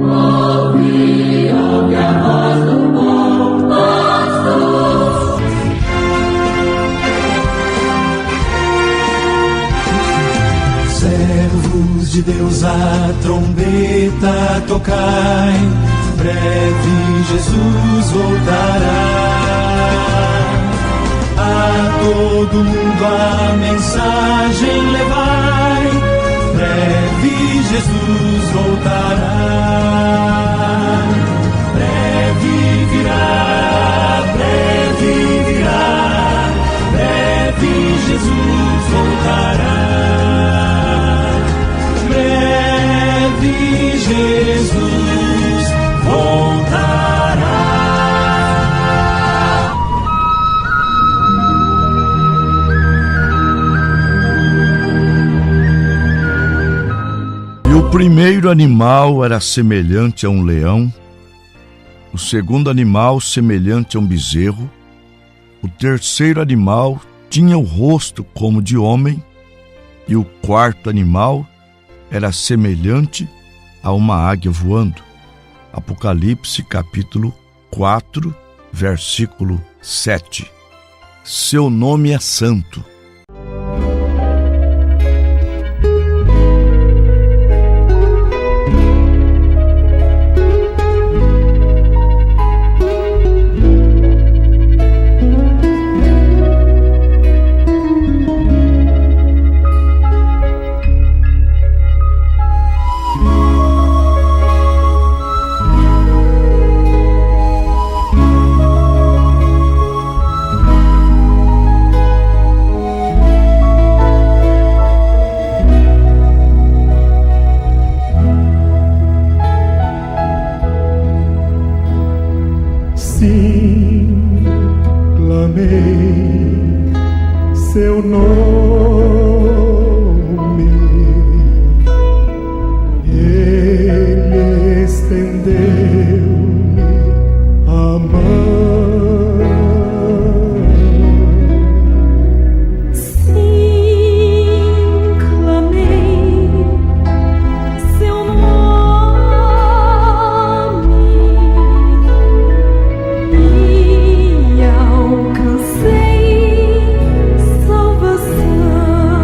Ouve a voz do bom pastor. Servos de Deus, a trombeta tocai, breve Jesus voltará. A todo mundo a mensagem levai, breve Jesus voltará. Breve virá, breve virá, breve Jesus voltará. Breve Jesus voltará. E o primeiro animal era semelhante a um leão, o segundo animal semelhante a um bezerro, o terceiro animal tinha o rosto como de homem, e o quarto animal era semelhante a uma águia voando. Apocalipse capítulo 4, versículo 7. Seu nome é santo. Sim, clamei seu nome, ele estendeu-me a mão. Sim, clamei seu nome. Alcancei salvação.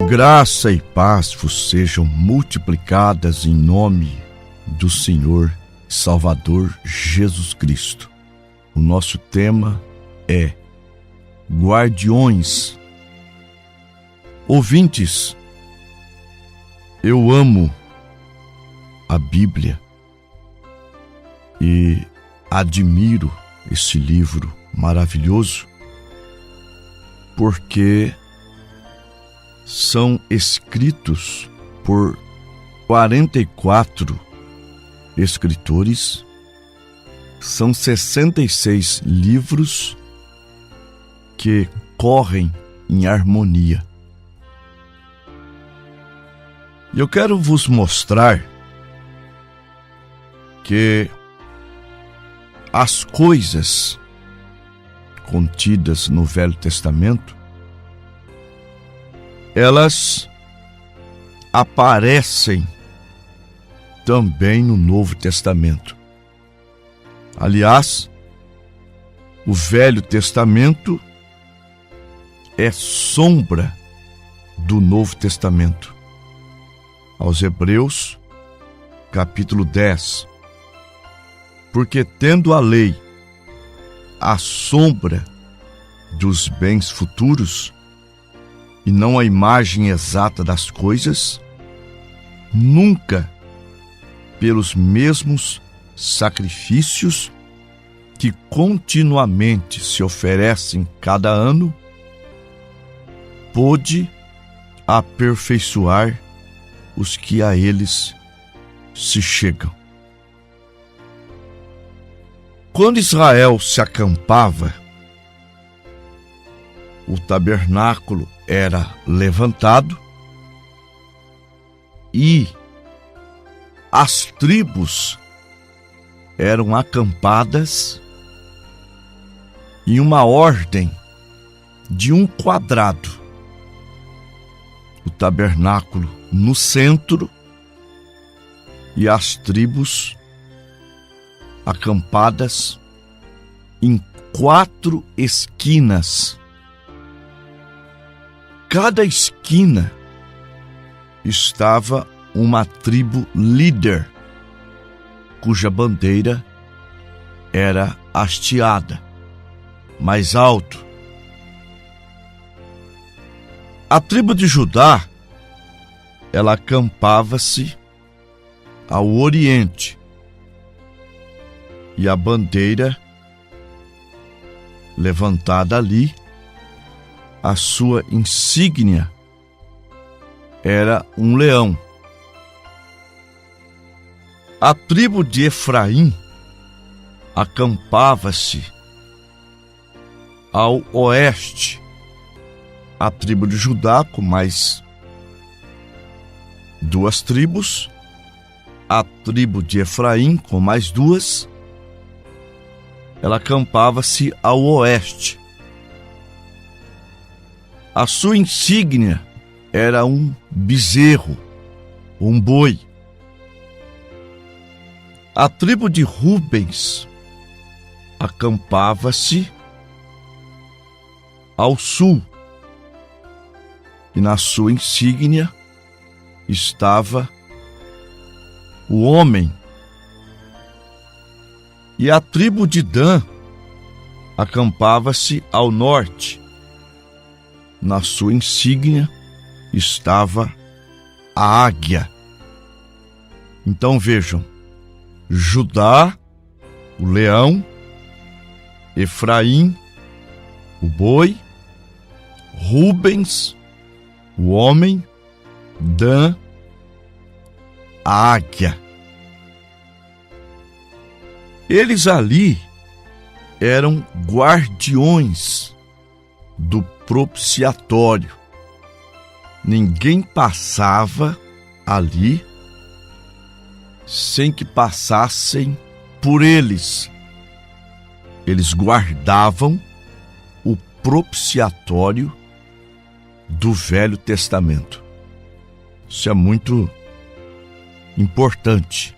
Graça e paz vos sejam multiplicadas em nome do Senhor e Salvador Jesus Cristo. O nosso tema é Guardiões. Ouvintes, eu amo a Bíblia e admiro esse livro maravilhoso porque são escritos por 44 escritores, são 66 livros que correm em harmonia. E eu quero vos mostrar que as coisas contidas no Velho Testamento, elas aparecem também no Novo Testamento. Aliás, o Velho Testamento é sombra do Novo Testamento. Aos Hebreus, capítulo 10. Porque tendo a lei a sombra dos bens futuros e não a imagem exata das coisas, nunca pelos mesmos sacrifícios que continuamente se oferecem cada ano, pôde aperfeiçoar os que a eles se chegam. Quando Israel se acampava, o tabernáculo era levantado e as tribos eram acampadas em uma ordem de um quadrado. O tabernáculo no centro e as tribos acampadas em 4 esquinas. Cada esquina estava uma tribo líder, cuja bandeira era hasteada, mais alto. A tribo de Judá, ela acampava-se ao oriente, e a bandeira levantada ali, a sua insígnia era um leão. A tribo de Efraim acampava-se ao oeste. A tribo de Judá, com mais 2 tribos, a tribo de Efraim, com mais 2, ela acampava-se ao oeste. A sua insígnia era um bezerro, um boi. A tribo de Rubens acampava-se ao sul, e na sua insígnia estava o homem. E a tribo de Dan acampava-se ao norte. Na sua insígnia estava a águia. Então vejam, Judá, o leão, Efraim, o boi, Rubens, o homem, Dan, a águia. Eles ali eram guardiões do propiciatório. Ninguém passava ali sem que passassem por eles. Eles guardavam o propiciatório do Velho Testamento. Isso é muito importante.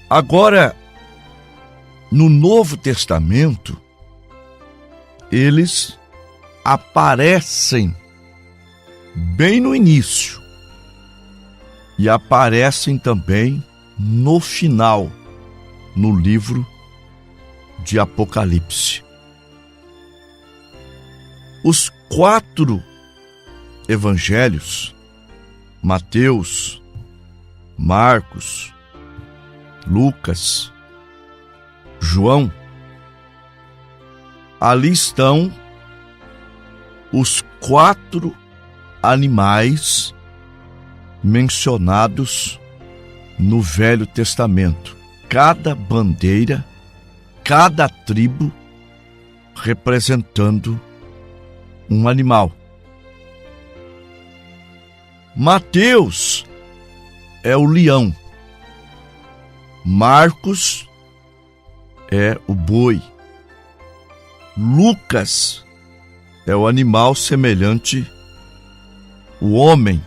Agora, no Novo Testamento, eles aparecem bem no início e aparecem também no final, no livro de Apocalipse. Os 4 evangelhos, Mateus, Marcos, Lucas, João, ali estão os 4 animais mencionados no Velho Testamento. Cada bandeira, cada tribo representando um animal. Mateus é o leão, Marcos é o boi, Lucas é o animal semelhante ao homem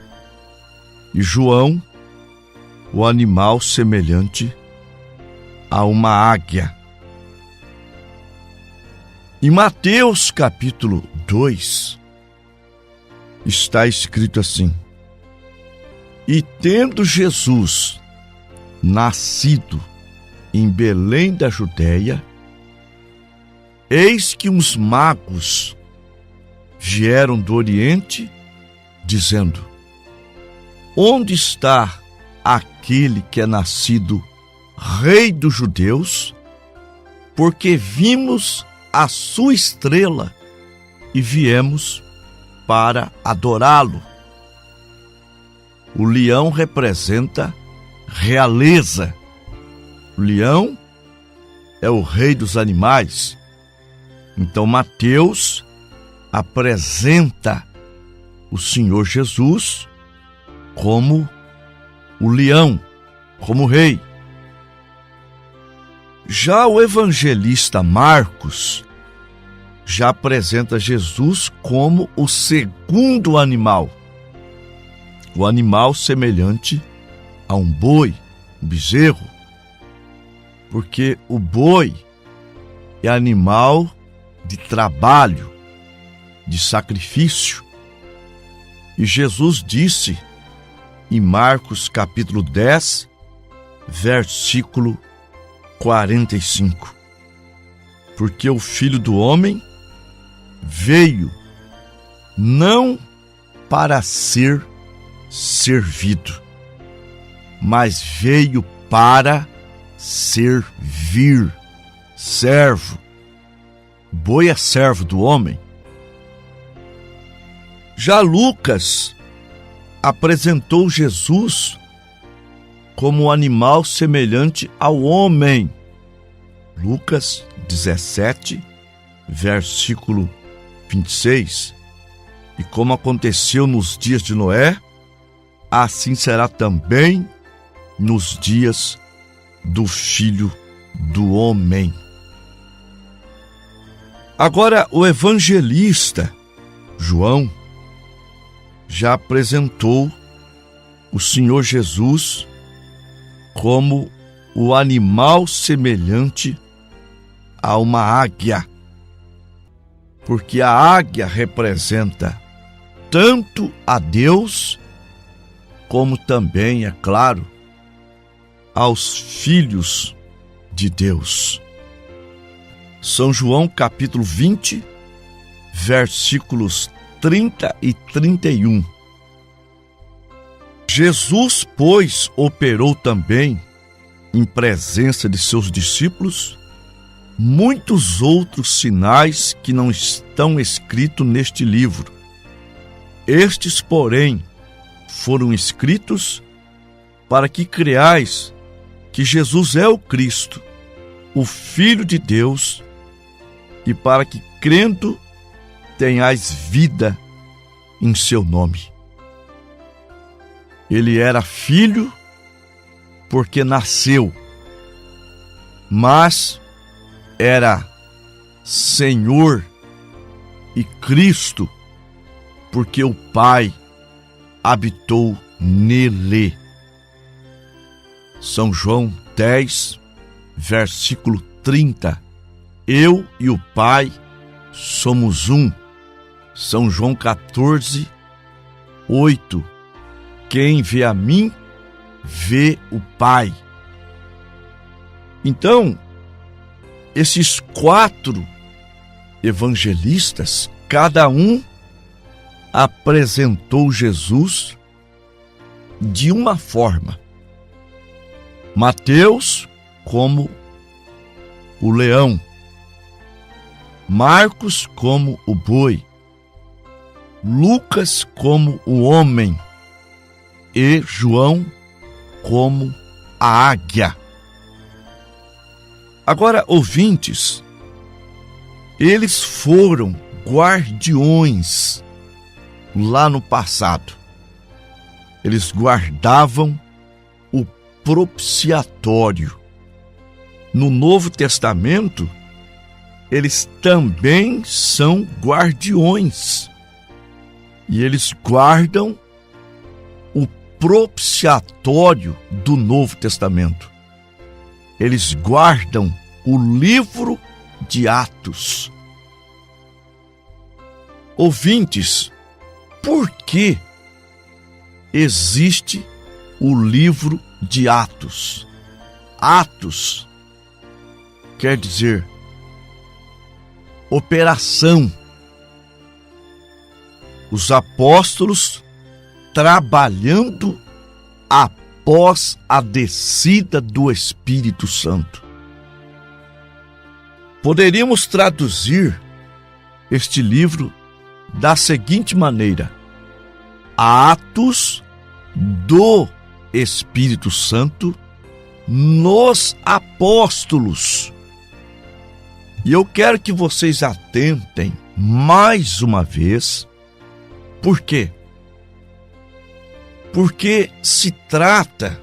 e João o animal semelhante a uma águia. Em Mateus capítulo 2 está escrito assim: e tendo Jesus nascido em Belém da Judéia, eis que uns magos vieram do Oriente, dizendo: onde está aquele que é nascido Rei dos Judeus? Porque vimos a sua estrela e viemos para adorá-lo. O leão representa realeza. O leão é o rei dos animais. Então Mateus apresenta o Senhor Jesus como o leão, como rei. Já o evangelista Marcos já apresenta Jesus como o segundo animal, o animal semelhante a um boi, um bezerro, porque o boi é animal de trabalho, de sacrifício. E Jesus disse em Marcos capítulo 10, versículo 45, porque o Filho do Homem veio não para ser servido, mas veio para servir, servo. Boi é servo do homem. Já Lucas apresentou Jesus como animal semelhante ao homem. Lucas 17, versículo 26. E como aconteceu nos dias de Noé, assim será também nos dias do Filho do Homem. Agora, o evangelista João já apresentou o Senhor Jesus como o animal semelhante a uma águia, porque a águia representa tanto a Deus, como também, é claro, aos filhos de Deus. São João capítulo 20, versículos 30 e 31. Jesus, pois, operou também, em presença de seus discípulos, muitos outros sinais que não estão escritos neste livro. Estes, porém, foram escritos para que creais que Jesus é o Cristo, o Filho de Deus, e para que, crendo, tenhais vida em seu nome. Ele era filho porque nasceu, mas era Senhor e Cristo porque o Pai habitou nele. São João 10, versículo 30. Eu e o Pai somos um. São João 14, 8: quem vê a mim, vê o Pai. Então, esses 4 evangelistas, cada um apresentou Jesus de uma forma. Mateus como o leão, Marcos como o boi, Lucas como o homem e João como a águia. Agora, ouvintes, eles foram guardiões lá no passado. Eles guardavam o propiciatório. No Novo Testamento, eles também são guardiões. E eles guardam o propiciatório do Novo Testamento. Eles guardam o livro de Atos. Ouvintes, por que existe o livro de Atos? Atos quer dizer operação. Os apóstolos trabalhando após a descida do Espírito Santo. Poderíamos traduzir este livro da seguinte maneira: Atos do Espírito Santo nos apóstolos. E eu quero que vocês atentem mais uma vez. Por quê? Porque se trata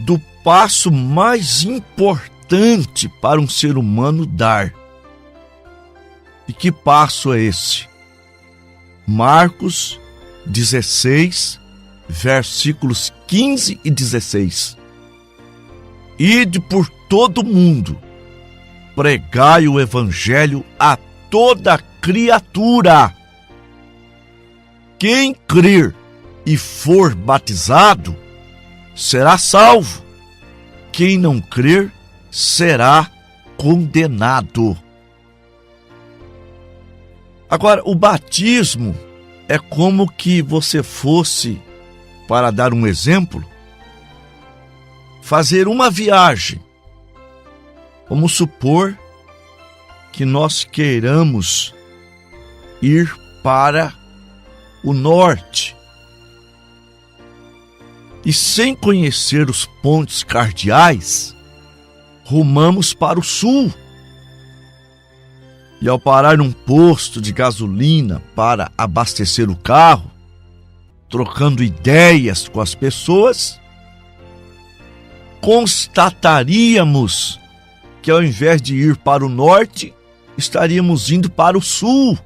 do passo mais importante para um ser humano dar. E que passo é esse? Marcos 16, versículos 15 e 16. Ide por todo o mundo, pregai o evangelho a toda criatura. Quem crer e for batizado será salvo. Quem não crer será condenado. Agora, o batismo é como que você fosse, para dar um exemplo, fazer uma viagem. Vamos supor que nós queiramos ir para o norte. E sem conhecer os pontos cardeais, rumamos para o sul. E ao parar num posto de gasolina para abastecer o carro, trocando ideias com as pessoas, constataríamos que ao invés de ir para o norte, estaríamos indo para o sul.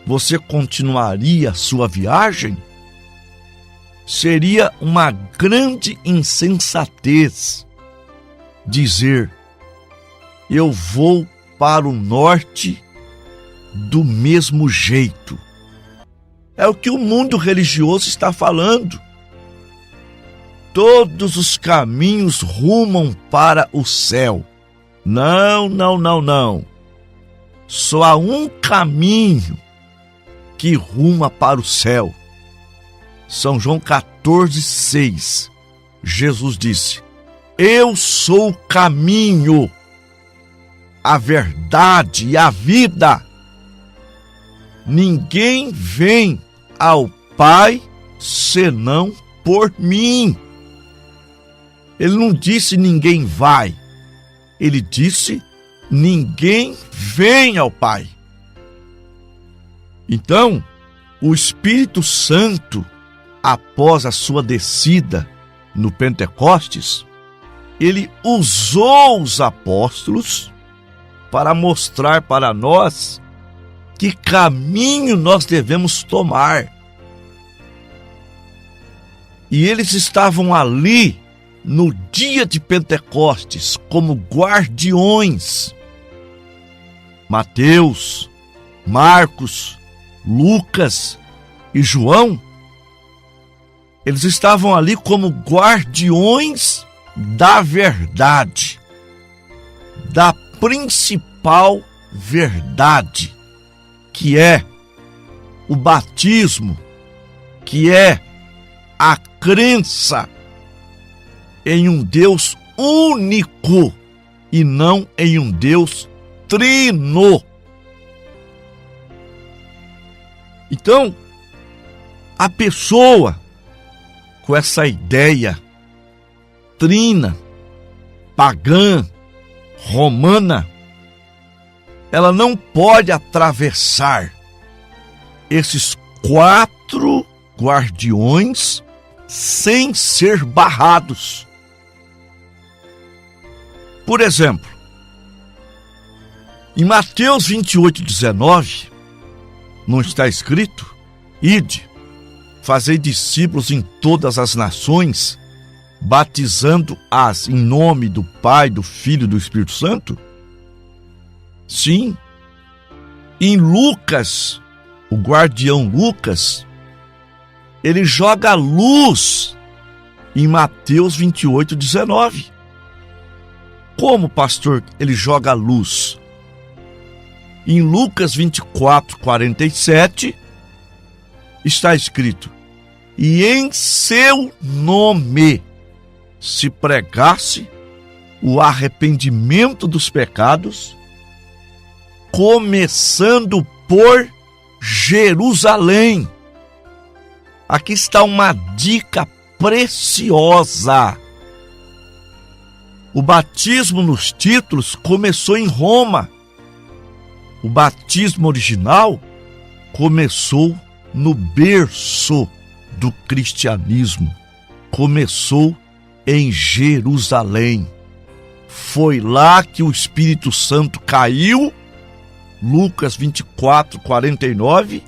Você continuaria a sua viagem? Seria uma grande insensatez dizer: eu vou para o norte do mesmo jeito. É o que o mundo religioso está falando. Todos os caminhos rumam para o céu. Não, não, não, não. Só há um caminho que ruma para o céu. São João 14:6. Jesus disse: eu sou o caminho, a verdade e a vida. Ninguém vem ao Pai senão por mim. Ele não disse ninguém vai. Ele disse ninguém vem ao Pai. Então, o Espírito Santo, após a sua descida no Pentecostes, ele usou os apóstolos para mostrar para nós que caminho nós devemos tomar. E eles estavam ali no dia de Pentecostes como guardiões. Mateus, Marcos, Lucas e João, eles estavam ali como guardiões da verdade, da principal verdade, que é o batismo, que é a crença em um Deus único e não em um Deus trino. Então, a pessoa com essa ideia trina, pagã, romana, ela não pode atravessar esses 4 guardiões sem ser barrados. Por exemplo, em Mateus 28:19, não está escrito: ide, fazei discípulos em todas as nações, batizando-as em nome do Pai, do Filho e do Espírito Santo? Sim. Em Lucas, o guardião Lucas, ele joga luz em Mateus 28:19. Como, pastor, ele joga luz? Em Lucas 24:47 está escrito: e em seu nome se pregasse o arrependimento dos pecados, começando por Jerusalém. Aqui está uma dica preciosa. O batismo nos títulos começou em Roma. O batismo original começou no berço do cristianismo. Começou em Jerusalém. Foi lá que o Espírito Santo caiu, Lucas 24:49,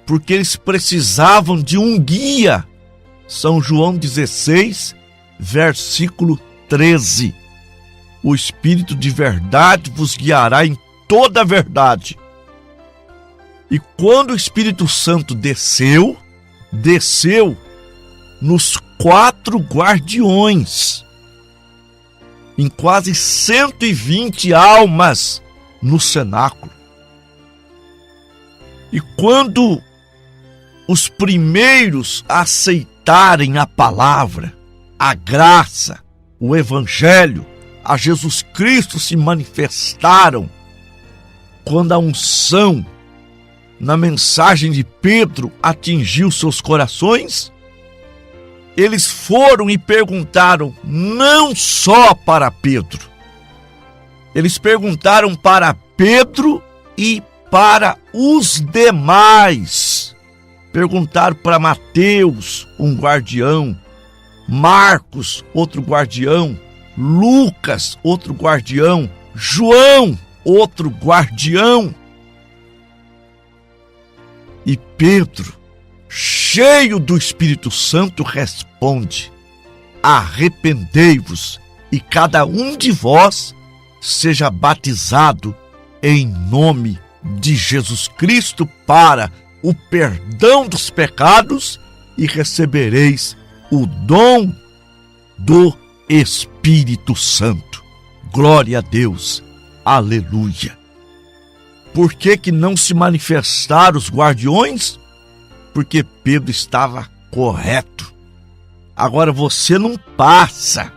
porque eles precisavam de um guia. São João 16, versículo 13. O Espírito de verdade vos guiará em toda a verdade. E quando o Espírito Santo desceu nos 4 guardiões, em quase 120 almas no cenáculo. E quando os primeiros aceitarem a palavra, a graça, o Evangelho, a Jesus Cristo se manifestaram, quando a unção na mensagem de Pedro atingiu seus corações, eles foram e perguntaram não só para Pedro, eles perguntaram para Pedro e para os demais. Perguntaram para Mateus, um guardião, Marcos, outro guardião, Lucas, outro guardião, João, outro guardião. E Pedro, cheio do Espírito Santo, responde: arrependei-vos e cada um de vós seja batizado em nome de Jesus Cristo para o perdão dos pecados e recebereis o dom do Espírito Santo. Glória a Deus. Aleluia. Por que não se manifestaram os guardiões? Porque Pedro estava correto. Agora você não passa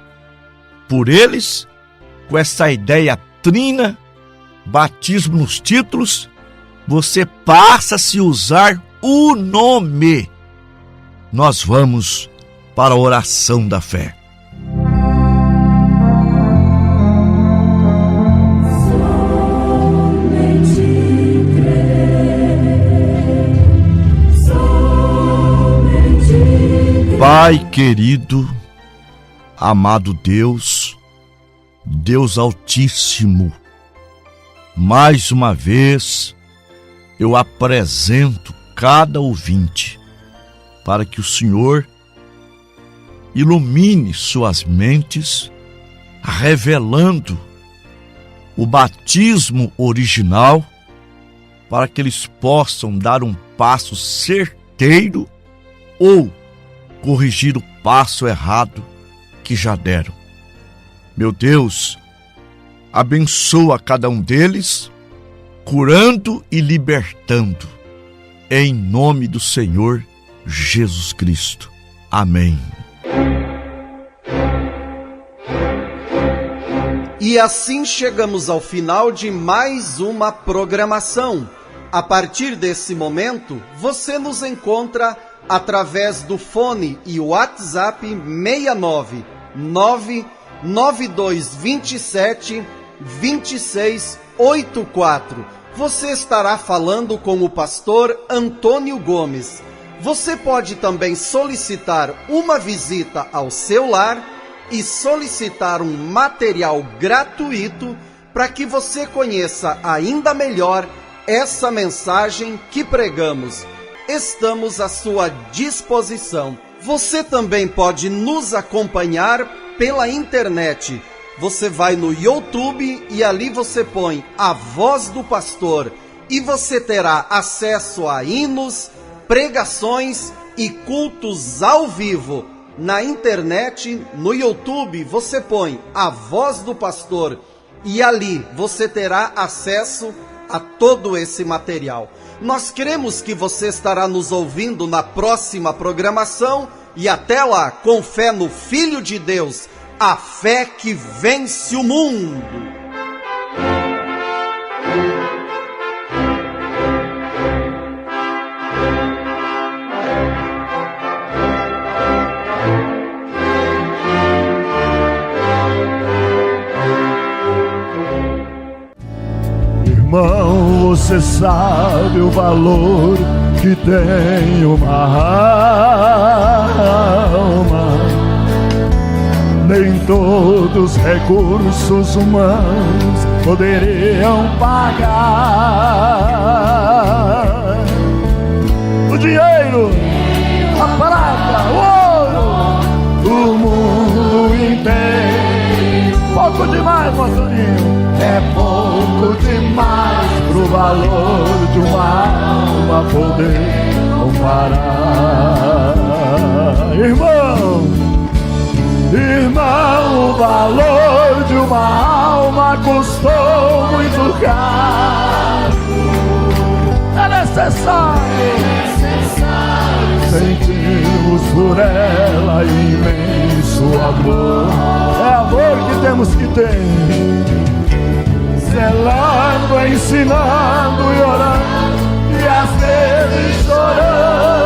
por eles com essa ideia trina, batismo nos títulos, você passa a se usar o nome. Nós vamos para a oração da fé. Pai querido, amado Deus, Deus Altíssimo, mais uma vez eu apresento cada ouvinte para que o Senhor ilumine suas mentes, revelando o batismo original para que eles possam dar um passo certeiro ou corrigir o passo errado que já deram. Meu Deus, abençoa cada um deles, curando e libertando, em nome do Senhor Jesus Cristo. Amém. E assim chegamos ao final de mais uma programação. A partir desse momento, você nos encontra através do fone e WhatsApp 69 99227 2684. Você estará falando com o pastor Antônio Gomes. Você pode também solicitar uma visita ao seu lar e solicitar um material gratuito para que você conheça ainda melhor essa mensagem que pregamos. Estamos à sua disposição. Você também pode nos acompanhar pela internet. Você vai no YouTube e ali você põe A Voz do Pastor e você terá acesso a hinos, pregações e cultos ao vivo. Na internet, no YouTube, você põe A Voz do Pastor e ali você terá acesso a todo esse material. Nós cremos que você estará nos ouvindo na próxima programação e até lá, com fé no Filho de Deus, a fé que vence o mundo. Irmão, você sabe o valor que tem uma alma. Nem todos os recursos humanos poderiam pagar. O dinheiro, a prata, o ouro, o mundo inteiro. Pouco demais, Motorinho. É pouco demais pro valor de uma alma poder comparar. Irmão, o valor de uma alma custou muito caro. É necessário sentirmos por ela imenso amor. É amor que temos que ter, zelando, ensinando e orando, e às vezes chorando.